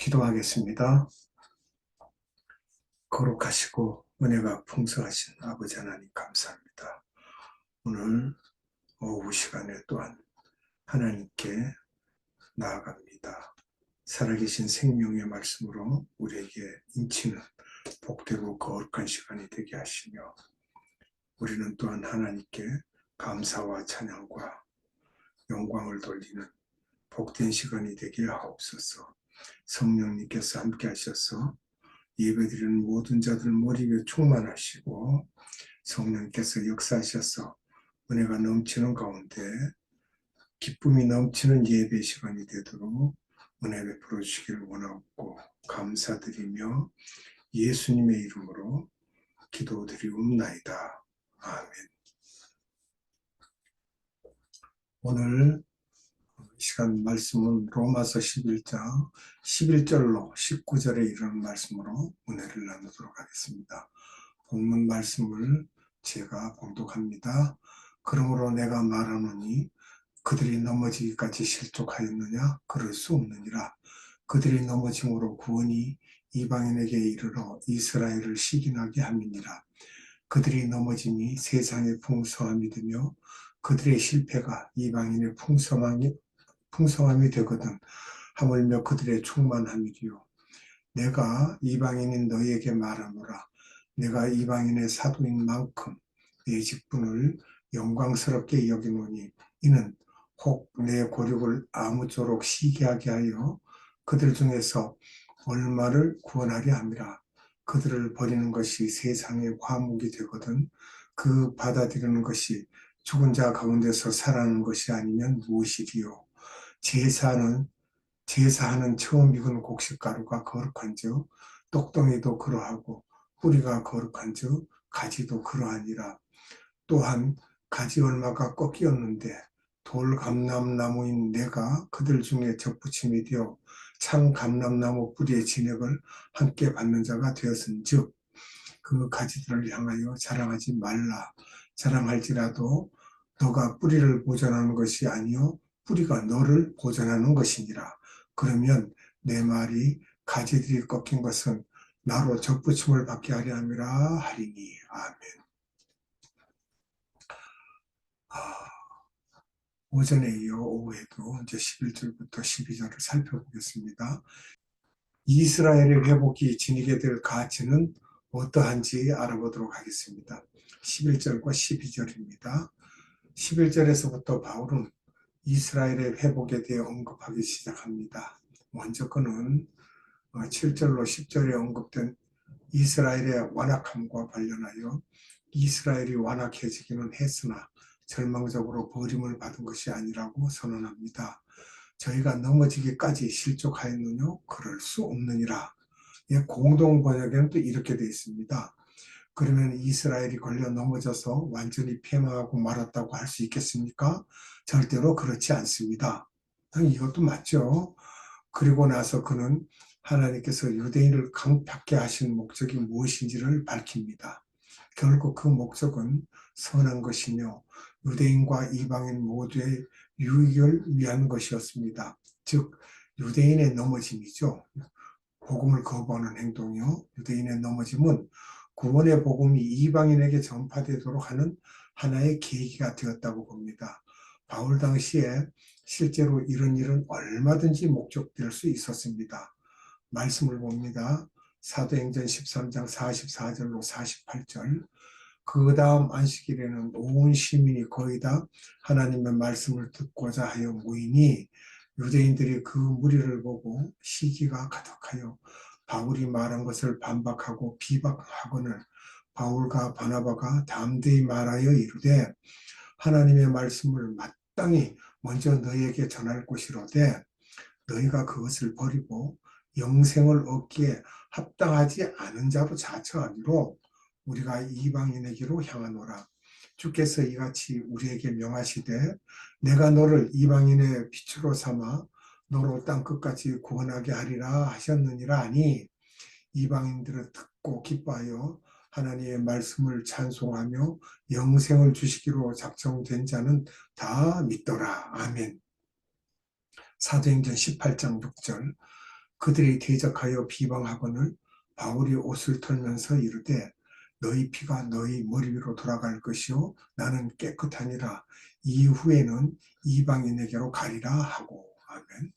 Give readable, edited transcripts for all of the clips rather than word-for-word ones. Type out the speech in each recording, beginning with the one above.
기도하겠습니다. 거룩하시고 은혜가 풍성하신 아버지 하나님 감사합니다. 오늘 오후 시간에 또한 하나님께 나아갑니다. 살아계신 생명의 말씀으로 우리에게 인치는 복되고 거룩한 시간이 되게 하시며, 우리는 또한 하나님께 감사와 찬양과 영광을 돌리는 복된 시간이 되게 하옵소서. 성령님께서 함께 하셔서 예배드리는 모든 자들 몰입에 충만하시고, 성령께서 역사하셔서 은혜가 넘치는 가운데 기쁨이 넘치는 예배 시간이 되도록 은혜 베풀어 주시기를 원하고 감사드리며 예수님의 이름으로 기도드리옵나이다. 아멘. 오늘 시간 말씀은 로마서 11장 11절로 19절에 이르는 말씀으로 은혜를 나누도록 하겠습니다. 본문 말씀을 제가 봉독합니다. 그러므로 내가 말하노니 그들이 넘어지기까지 실족하였느냐? 그럴 수 없느니라. 그들이 넘어짐으로 구원이 이방인에게 이르러 이스라엘을 시기나게 함이니라. 그들이 넘어짐이 세상의 풍성함이 되며 그들의 실패가 이방인의 풍성함이 되거든 하물며 그들의 충만함이리요. 내가 이방인인 너희에게 말하노라. 내가 이방인의 사도인 만큼 내 직분을 영광스럽게 여기노니 이는 혹 내 고륙을 아무쪼록 시기하게 하여 그들 중에서 얼마를 구원하려 함이라. 그들을 버리는 것이 세상의 화목이 되거든 그 받아들이는 것이 죽은 자 가운데서 살아나는 것이 아니면 무엇이리요. 제사하는 처음 익은 곡식가루가 거룩한즉 똑덩이도 그러하고 뿌리가 거룩한즉 가지도 그러하니라. 또한 가지 얼마가 꺾이었는데 돌 감람나무인 내가 그들 중에 접붙임이 되어 참 감람나무 뿌리의 진액을 함께 받는 자가 되었은즉 그 가지들을 향하여 자랑하지 말라. 자랑할지라도 너가 뿌리를 보존하는 것이 아니요 뿌리가 너를 보존하는 것이니라. 그러면 내 말이 가지들이 꺾인 것은 나로 접붙임을 받게 하려 함이라 하리니. 아멘. 오전에 이어 오후에도 이제 11절부터 12절을 살펴보겠습니다. 이스라엘의 회복이 지니게 될 가치는 어떠한지 알아보도록 하겠습니다. 11절과 12절입니다. 11절에서부터 바울은 이스라엘의 회복에 대해 언급하기 시작합니다. 먼저 그는 7절로 10절에 언급된 이스라엘의 완악함과 관련하여 이스라엘이 완악해지기는 했으나 절망적으로 버림을 받은 것이 아니라고 선언합니다. 저희가 넘어지기까지 실족하였느냐? 그럴 수 없느니라. 공동 번역에는 또 이렇게 되어 있습니다. 그러면 이스라엘이 걸려 넘어져서 완전히 패망하고 말았다고 할 수 있겠습니까? 절대로 그렇지 않습니다. 이것도 맞죠. 그리고 나서 그는 하나님께서 유대인을 강팍해 하신 목적이 무엇인지를 밝힙니다. 결국 그 목적은 선한 것이며 유대인과 이방인 모두의 유익을 위한 것이었습니다. 즉 유대인의 넘어짐이죠. 복음을 거부하는 행동이요. 유대인의 넘어짐은 구원의 복음이 이방인에게 전파되도록 하는 하나의 계기가 되었다고 봅니다. 바울 당시에 실제로 이런 일은 얼마든지 목적될 수 있었습니다. 말씀을 봅니다. 사도행전 13장 44절로 48절. 그 다음 안식일에는 온 시민이 거의 다 하나님의 말씀을 듣고자 하여 모이니 유대인들이 그 무리를 보고 시기가 가득하여 바울이 말한 것을 반박하고 비박하거늘 바울과 바나바가 담대히 말하여 이르되 하나님의 말씀을 마땅히 먼저 너희에게 전할 것이로되 너희가 그것을 버리고 영생을 얻기에 합당하지 않은 자로 자처하기로 우리가 이방인에게로 향하노라. 주께서 이같이 우리에게 명하시되 내가 너를 이방인의 빛으로 삼아 너로 땅끝까지 구원하게 하리라 하셨느니라 하니 이방인들은 듣고 기뻐하여 하나님의 말씀을 찬송하며 영생을 주시기로 작정된 자는 다 믿더라. 아멘. 사도행전 18장 6절. 그들이 대적하여 비방하거늘 바울이 옷을 털면서 이르되 너희 피가 너희 머리 위로 돌아갈 것이요 나는 깨끗하니라. 이후에는 이방인에게로 가리라 하고. 아멘.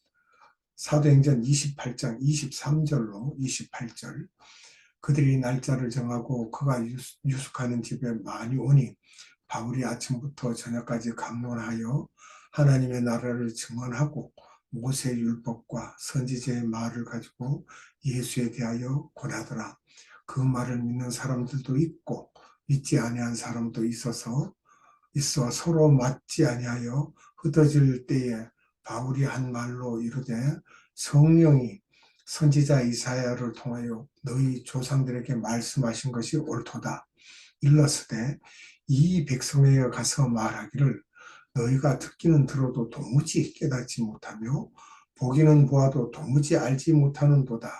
사도행전 28장 23절로 28절. 그들이 날짜를 정하고 그가 유숙하는 집에 많이 오니 바울이 아침부터 저녁까지 강론하여 하나님의 나라를 증언하고 모세 율법과 선지자의 말을 가지고 예수에 대하여 권하더라. 그 말을 믿는 사람들도 있고 믿지 아니한 사람도 있어 서로 맞지 아니하여 흩어질 때에 바울이 한 말로 이르되 성령이 선지자 이사야를 통하여 너희 조상들에게 말씀하신 것이 옳도다. 일렀으되 이 백성에게 가서 말하기를 너희가 듣기는 들어도 도무지 깨닫지 못하며 보기는 보아도 도무지 알지 못하는도다.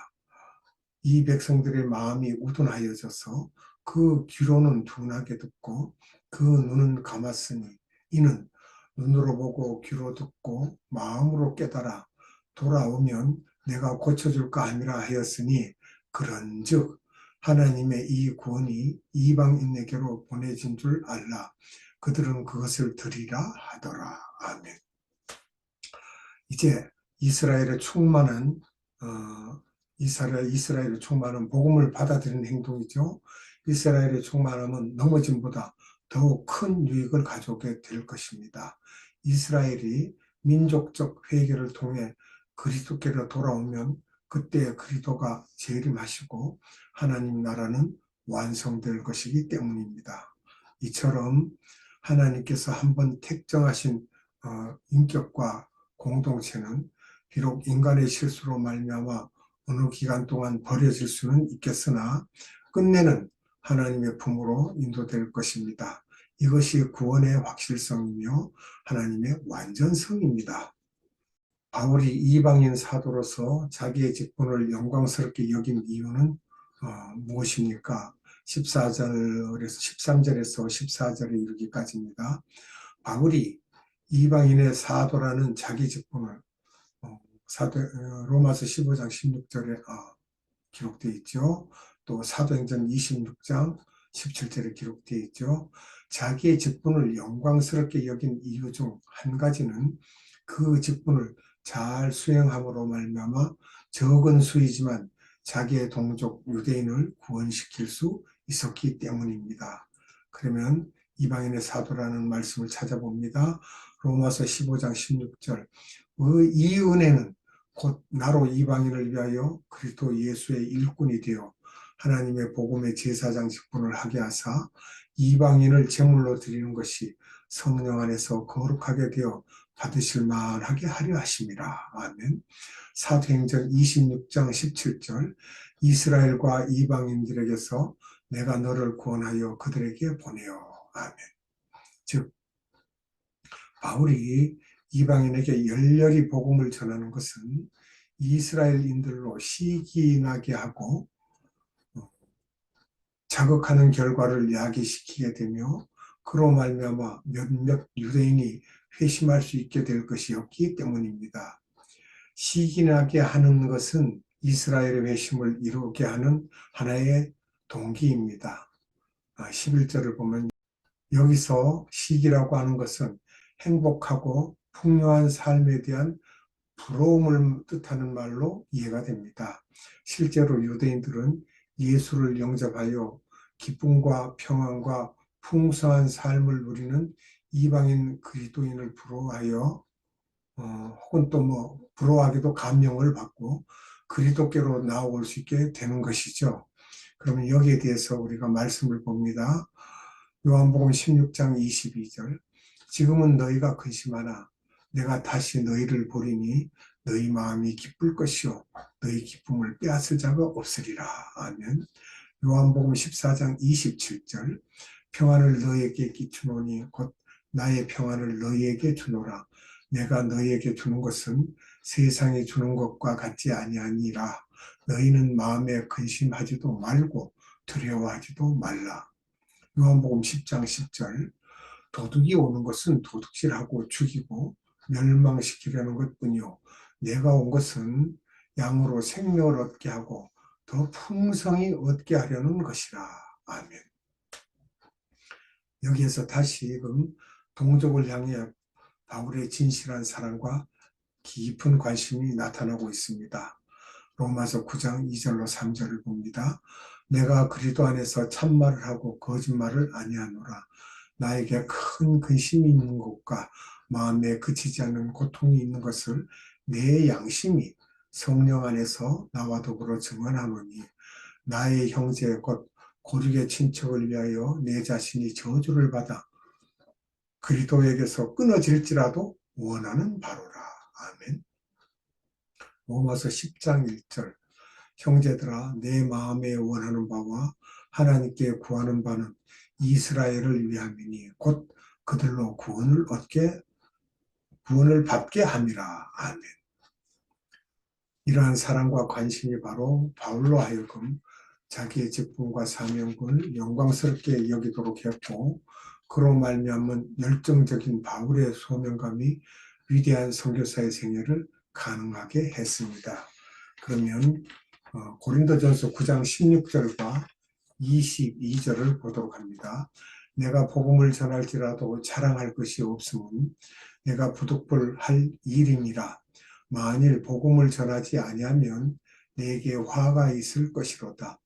이 백성들의 마음이 우둔하여져서 그 귀로는 둔하게 듣고 그 눈은 감았으니 이는 눈으로 보고 귀로 듣고 마음으로 깨달아 돌아오면 내가 고쳐줄까 함이라 하였으니 그런즉 하나님의 이 구원이 이방인에게로 보내진 줄 알라. 그들은 그것을 들으리라 하더라. 아멘. 이제 이스라엘의 충만한 이스라엘의 충만은 복음을 받아들이는 행동이죠. 이스라엘의 충만함은 넘어짐보다 더욱 큰 유익을 가져오게 될 것입니다. 이스라엘이 민족적 회개를 통해 그리스도께로 돌아오면 그때 그리스도가 재림하시고 하나님 나라는 완성될 것이기 때문입니다. 이처럼 하나님께서 한번 택정하신 인격과 공동체는 비록 인간의 실수로 말미암아 어느 기간 동안 버려질 수는 있겠으나 끝내는 하나님의 품으로 인도될 것입니다. 이것이 구원의 확실성이며 하나님의 완전성입니다. 바울이 이방인 사도로서 자기의 직분을 영광스럽게 여긴 이유는 무엇입니까? 13절에서 14절에 이르기까지입니다. 바울이 이방인의 사도라는 자기 직분을 로마서 15장 16절에 기록되어 있죠. 또 사도행전 26장 17절에 기록되어 있죠. 자기의 직분을 영광스럽게 여긴 이유 중 한 가지는 그 직분을 잘 수행함으로 말미암아 적은 수이지만 자기의 동족 유대인을 구원시킬 수 있었기 때문입니다. 그러면 이방인의 사도라는 말씀을 찾아봅니다. 로마서 15장 16절. 이 은혜는 곧 나로 이방인을 위하여 그리스도 예수의 일꾼이 되어 하나님의 복음의 제사장 직분을 하게 하사 이방인을 제물로 드리는 것이 성령 안에서 거룩하게 되어 받으실 만하게 하려 하심이라. 아멘. 사도행전 26장 17절. 이스라엘과 이방인들에게서 내가 너를 구원하여 그들에게 보내어. 아멘. 즉 바울이 이방인에게 열렬히 복음을 전하는 것은 이스라엘인들로 시기나게 하고 자극하는 결과를 야기시키게 되며 그로 말미암아 몇몇 유대인이 회심할 수 있게 될 것이었기 때문입니다. 시기나게 하는 것은 이스라엘의 회심을 이루게 하는 하나의 동기입니다. 11절을 보면 여기서 시기라고 하는 것은 행복하고 풍요한 삶에 대한 부러움을 뜻하는 말로 이해가 됩니다. 실제로 유대인들은 예수를 영접하여 기쁨과 평안과 풍성한 삶을 누리는 이방인 그리스도인을 부러워하여 혹은 또 부러워하기도 감명을 받고 그리스도께로 나아올 수 있게 되는 것이죠. 그러면 여기에 대해서 우리가 말씀을 봅니다. 요한복음 16장 22절. 지금은 너희가 근심하나 내가 다시 너희를 보리니 너희 마음이 기쁠 것이요 너희 기쁨을 빼앗을 자가 없으리라. 아멘. 요한복음 14장 27절. 평안을 너희에게 끼치노니 곧 나의 평안을 너희에게 주노라. 내가 너희에게 주는 것은 세상이 주는 것과 같지 아니하니라. 너희는 마음에 근심하지도 말고 두려워하지도 말라. 요한복음 10장 10절. 도둑이 오는 것은 도둑질하고 죽이고 멸망시키려는 것뿐이요 내가 온 것은 양으로 생명을 얻게 하고 더 풍성히 얻게 하려는 것이라. 아멘. 여기에서 다시금 동족을 향해 바울의 진실한 사랑과 깊은 관심이 나타나고 있습니다. 로마서 9장 2절로 3절을 봅니다. 내가 그리스도 안에서 참말을 하고 거짓말을 아니하노라. 나에게 큰 근심이 있는 것과 마음에 그치지 않는 고통이 있는 것을 내 양심이 성령 안에서 나와 더불어 증언하노니 나의 형제 곧 고륙의 친척을 위하여 내 자신이 저주를 받아 그리스도에게서 끊어질지라도 원하는 바로라. 아멘. 로마서 10장 1절 형제들아 내 마음에 원하는 바와 하나님께 구하는 바는 이스라엘을 위함이니 곧 그들로 구원을 받게 함이라. 아멘. 이러한 사랑과 관심이 바로 바울로 하여금 자기의 직분과 사명을 영광스럽게 여기도록 했고 그로 말미암은 열정적인 바울의 소명감이 위대한 선교사의 생애를 가능하게 했습니다. 그러면 고린도전서 9장 16절과 22절을 보도록 합니다. 내가 복음을 전할지라도 자랑할 것이 없음은 내가 부득불 할 일임이라. 만일 복음을 전하지 아니하면 내게 화가 있을 것이로다.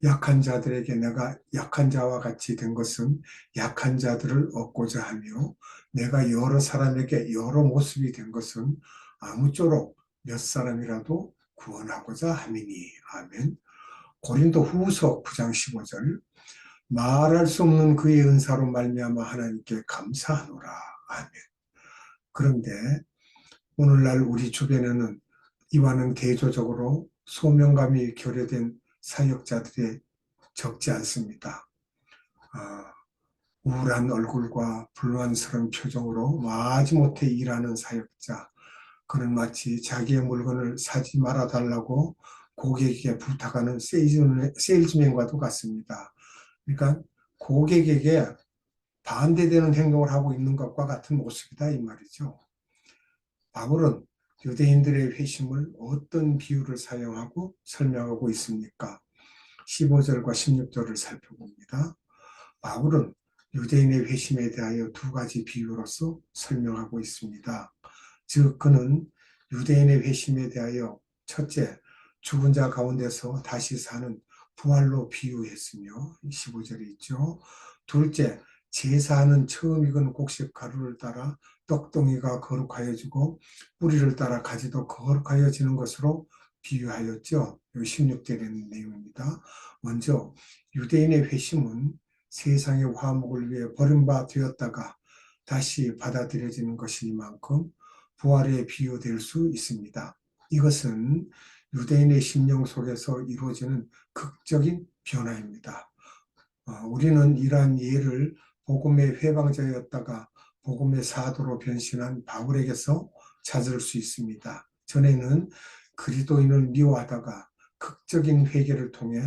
약한 자들에게 내가 약한 자와 같이 된 것은 약한 자들을 얻고자 하며 내가 여러 사람에게 여러 모습이 된 것은 아무쪼록 몇 사람이라도 구원하고자 함이니. 아멘. 고린도 후서 9장 15절 말할 수 없는 그의 은사로 말미암아 하나님께 감사하노라. 아멘. 그런데 오늘날 우리 주변에는 이와는 대조적으로 소명감이 결여된 사역자들이 적지 않습니다. 우울한 얼굴과 불만스러운 표정으로 마지못해 일하는 사역자, 그는 마치 자기의 물건을 사지 말아달라고 고객에게 부탁하는 세일즈맨과도 같습니다. 그러니까 고객에게 반대되는 행동을 하고 있는 것과 같은 모습이다 이 말이죠. 바울은 유대인들의 회심을 어떤 비유를 사용하고 설명하고 있습니까? 15절과 16절을 살펴봅니다. 바울은 유대인의 회심에 대하여 두 가지 비유로서 설명하고 있습니다. 즉 그는 유대인의 회심에 대하여 첫째, 죽은 자 가운데서 다시 사는 부활로 비유했으며 15절에 있죠. 둘째, 제사하는 처음 익은 곡식 가루를 따라 떡덩이가 거룩하여지고 뿌리를 따라 가지도 거룩하여지는 것으로 비유하였죠. 16절에 있는 내용입니다. 먼저 유대인의 회심은 세상의 화목을 위해 버림받아 되었다가 다시 받아들여지는 것이니만큼 부활에 비유될 수 있습니다. 이것은 유대인의 심령 속에서 이루어지는 극적인 변화입니다. 우리는 이러한 예를 복음의 회방자였다가 복음의 사도로 변신한 바울에게서 찾을 수 있습니다. 전에는 그리스도인을 미워하다가 극적인 회개를 통해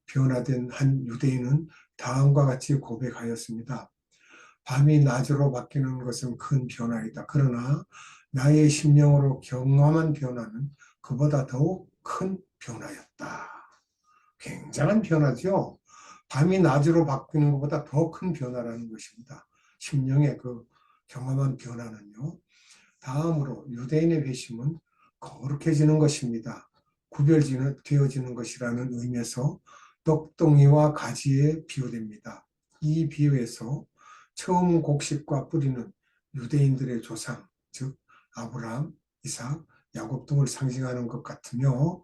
변화된 한 유대인은 다음과 같이 고백하였습니다. 밤이 낮으로 바뀌는 것은 큰 변화이다. 그러나 나의 심령으로 경험한 변화는 그보다 더욱 큰 변화였다. 굉장한 변화죠. 밤이 낮으로 바뀌는 것보다 더 큰 변화라는 것입니다. 심령의 그 경험한 변화는요. 다음으로 유대인의 회심은 거룩해지는 것입니다. 구별되어지는 것이라는 의미에서 떡덩이와 가지에 비유됩니다. 이 비유에서 처음 곡식과 뿌리는 유대인들의 조상, 즉 아브라함, 이삭, 야곱 등을 상징하는 것 같으며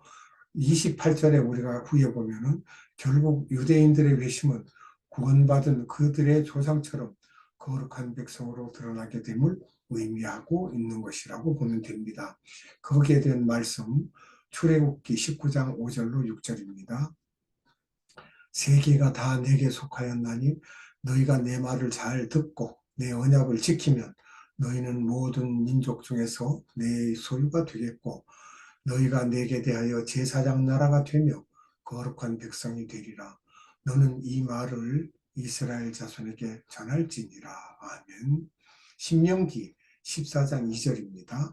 28절에 우리가 후에 보면은 결국 유대인들의 회심은 구원받은 그들의 조상처럼 거룩한 백성으로 드러나게 됨을 의미하고 있는 것이라고 보면 됩니다. 거기에 대한 말씀 출애굽기 19장 5절로 6절입니다. 세계가 다 내게 속하였나니 너희가 내 말을 잘 듣고 내 언약을 지키면 너희는 모든 민족 중에서 내 소유가 되겠고 너희가 내게 대하여 제사장 나라가 되며 거룩한 백성이 되리라. 너는 이 말을 이스라엘 자손에게 전할지니라. 아멘. 신명기 14장 2절입니다.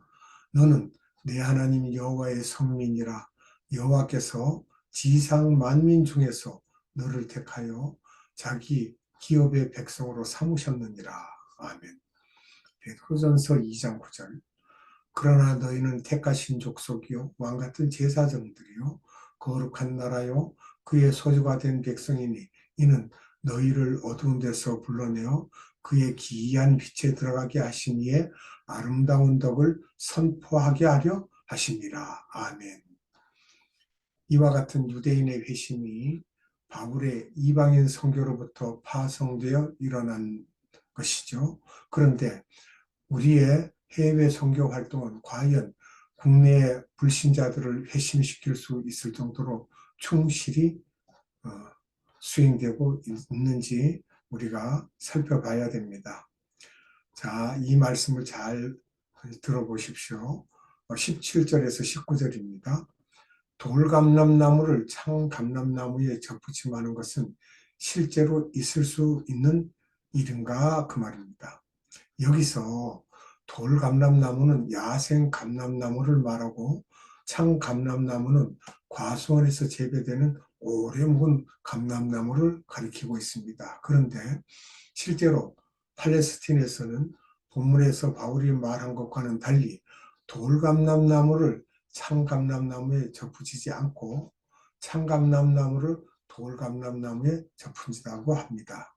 너는 내 하나님 여호와의 성민이라. 여호와께서 지상 만민 중에서 너를 택하여 자기 기업의 백성으로 삼으셨느니라. 아멘. 베드로전서 2장 9절. 그러나 너희는 택하신 족속이요 왕같은 제사장들이요 거룩한 나라요 그의 소유가 된 백성이니 이는 너희를 어두운 데서 불러내어 그의 기이한 빛에 들어가게 하신 이의 아름다운 덕을 선포하게 하려 하심이라. 아멘. 이와 같은 유대인의 회심이 바울의 이방인 선교로부터 파송되어 일어난 것이죠. 그런데 우리의 해외 선교 활동은 과연 국내 불신자들을 회심시킬 수 있을 정도로 충실히 어, 수행되고 있는지 우리가 살펴봐야 됩니다. 자, 이 말씀을 잘 들어보십시오. 17절에서 19절입니다. 돌감람나무를 창감람나무에 접붙임하는 것은 실제로 있을 수 있는 일인가 그 말입니다. 여기서 돌감람나무는 야생 감람나무를 말하고 창감람나무는 과수원에서 재배되는 오래 묵은 감람나무를 가리키고 있습니다. 그런데 실제로 팔레스틴에서는 본문에서 바울이 말한 것과는 달리 돌감람나무를 창감람나무에 접붙이지 않고 창감람나무를 돌감람나무에 접붙인다고 합니다.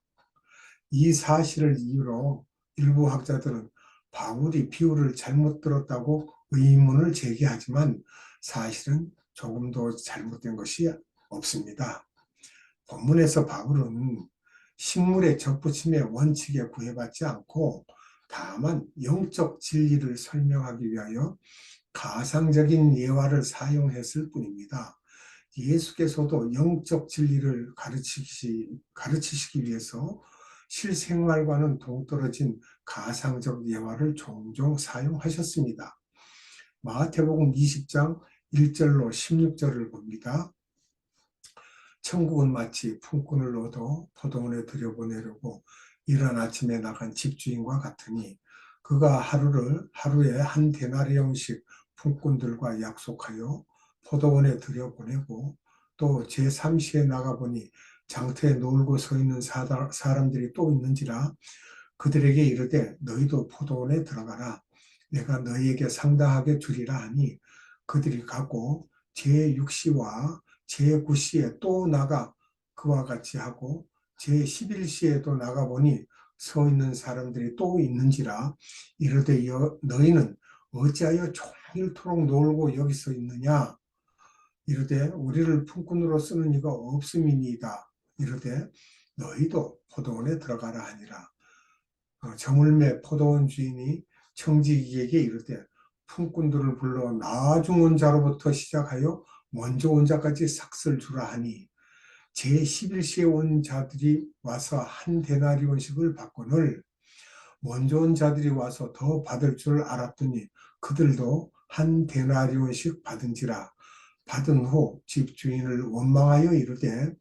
이 사실을 이유로 일부 학자들은 바울이 비유를 잘못 들었다고 의문을 제기하지만 사실은 조금도 잘못된 것이 없습니다. 본문에서 바울은 식물의 접붙임의 원칙에 구애받지 않고 다만 영적 진리를 설명하기 위하여 가상적인 예화를 사용했을 뿐입니다. 예수께서도 영적 진리를 가르치시기 위해서 실생활과는 동떨어진 가상적 예화를 종종 사용하셨습니다. 마태복음 20장 1절로 16절을 봅니다. 천국은 마치 품꾼을 얻어 포도원에 들여보내려고 이른 아침에 나간 집주인과 같으니 그가 하루에 한 데나리온씩 품꾼들과 약속하여 포도원에 들여보내고 또 제3시에 나가보니 장터에 놀고 서 있는 사람들이 또 있는지라 그들에게 이르되 너희도 포도원에 들어가라. 내가 너희에게 상당하게 주리라 하니 그들이 가고 제6시와 제9시에 또 나가 그와 같이 하고 제11시에도 나가보니 서 있는 사람들이 또 있는지라 이르되 너희는 어찌하여 종일토록 놀고 여기서 있느냐 이르되 우리를 품꾼으로 쓰는 이가 없음이니이다 이르되 너희도 포도원에 들어가라 하니라. 저물매 포도원 주인이 청지기에게 이르되 품꾼들을 불러 나중 온 자로부터 시작하여 먼저 온 자까지 삭슬 주라 하니 제11시에 온 자들이 와서 한 데나리온씩을 받거늘 먼저 온 자들이 와서 더 받을 줄 알았더니 그들도 한 데나리온씩 받은지라. 받은 후 집주인을 원망하여 이르되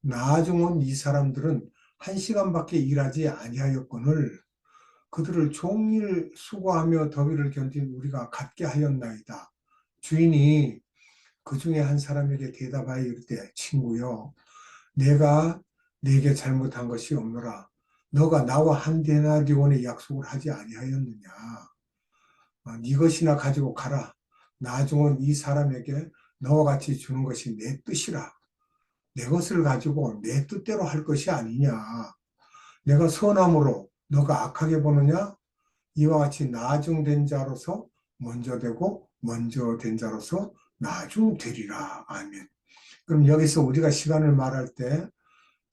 나중 온 이 사람들은 1시간밖에 일하지 아니하였거늘 그들을 종일 수고하며 더위를 견딘 우리가 갖게 하였나이다. 주인이 그 중에 한 사람에게 대답하여 이르되 친구여 내가 네게 잘못한 것이 없노라. 너가 나와 한 데나리온의 약속을 하지 아니하였느냐. 네 것이나 가지고 가라. 나중 온 이 사람에게 너와 같이 주는 것이 내 뜻이라. 내 것을 가지고 내 뜻대로 할 것이 아니냐. 내가 선함으로 너가 악하게 보느냐? 이와 같이 나중된 자로서 먼저 되고 먼저 된 자로서 나중되리라. 아멘. 그럼 여기서 우리가 시간을 말할 때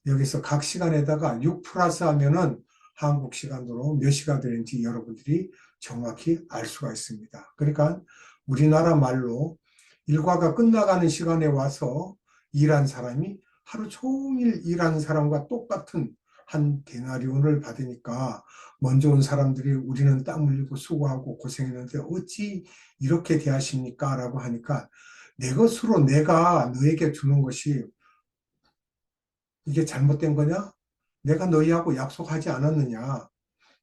여기서 각 시간에다가 6 플러스 하면은 한국 시간으로 몇 시가 되는지 여러분들이 정확히 알 수가 있습니다. 그러니까 우리나라 말로 일과가 끝나가는 시간에 와서 일한 사람이 하루 종일 일한 사람과 똑같은 한 데나리온을 받으니까 먼저 온 사람들이 우리는 땀 흘리고 수고하고 고생했는데 어찌 이렇게 대하십니까? 라고 하니까 내 것으로 내가 너에게 주는 것이 이게 잘못된 거냐? 내가 너희하고 약속하지 않았느냐?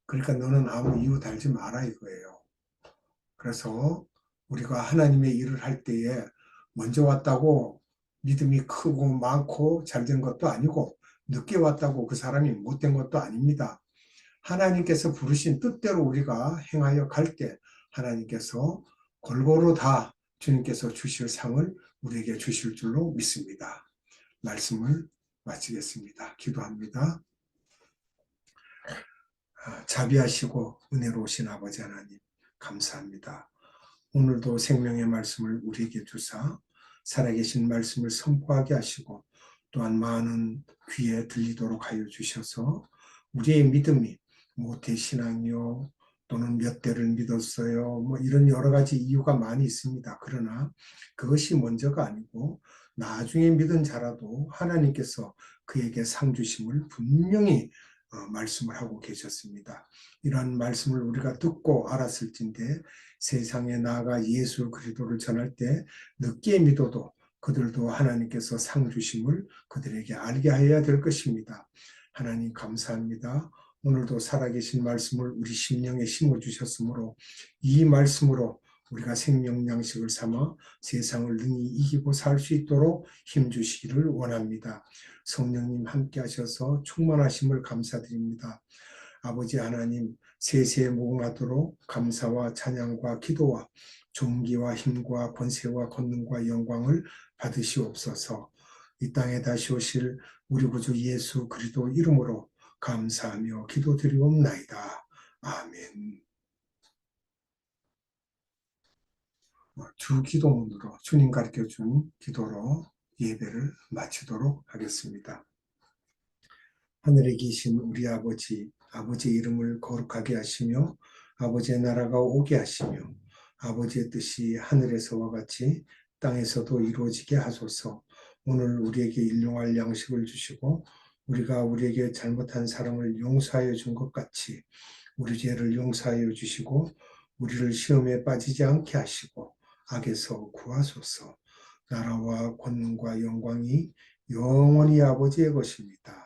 그러니까 너는 아무 이유 달지 마라 이거예요. 그래서 우리가 하나님의 일을 할 때에 먼저 왔다고 믿음이 크고 많고 잘된 것도 아니고 늦게 왔다고 그 사람이 못된 것도 아닙니다. 하나님께서 부르신 뜻대로 우리가 행하여 갈 때 하나님께서 골고루 다 주님께서 주실 상을 우리에게 주실 줄로 믿습니다. 말씀을 마치겠습니다. 기도합니다. 자비하시고 은혜로우신 아버지 하나님 감사합니다. 오늘도 생명의 말씀을 우리에게 주사 살아계신 말씀을 선포하게 하시고 또한 많은 귀에 들리도록 하여 주셔서 우리의 믿음이 모태신앙이요 또는 몇 대를 믿었어요 뭐 이런 여러 가지 이유가 많이 있습니다. 그러나 그것이 먼저가 아니고 나중에 믿은 자라도 하나님께서 그에게 상 주심을 분명히 말씀을 하고 계셨습니다. 이러한 말씀을 우리가 듣고 알았을진데 세상에 나아가 예수 그리스도를 전할 때 늦게 믿어도 그들도 하나님께서 상 주심을 그들에게 알게 하여야 될 것입니다. 하나님 감사합니다. 오늘도 살아계신 말씀을 우리 심령에 심어주셨으므로 이 말씀으로 우리가 생명 양식을 삼아 세상을 능히 이기고 살 수 있도록 힘주시기를 원합니다. 성령님 함께 하셔서 충만하심을 감사드립니다. 아버지 하나님 세세에 무궁하도록 감사와 찬양과 기도와 존귀와 힘과 권세와 권능과 영광을 받으시옵소서. 이 땅에 다시 오실 우리 구주 예수 그리스도 이름으로 감사하며 기도드리옵나이다. 아멘. 주 기도문으로 주님 가르쳐준 기도로 예배를 마치도록 하겠습니다. 하늘에 계신 우리 아버지, 아버지의 이름을 거룩하게 하시며 아버지의 나라가 오게 하시며 아버지의 뜻이 하늘에서와 같이 땅에서도 이루어지게 하소서. 오늘 우리에게 일용할 양식을 주시고 우리가 우리에게 잘못한 사람을 용서하여 준 것 같이 우리 죄를 용서하여 주시고 우리를 시험에 빠지지 않게 하시고 악에서 구하소서. 나라와 권능과 영광이 영원히 아버지의 것입니다.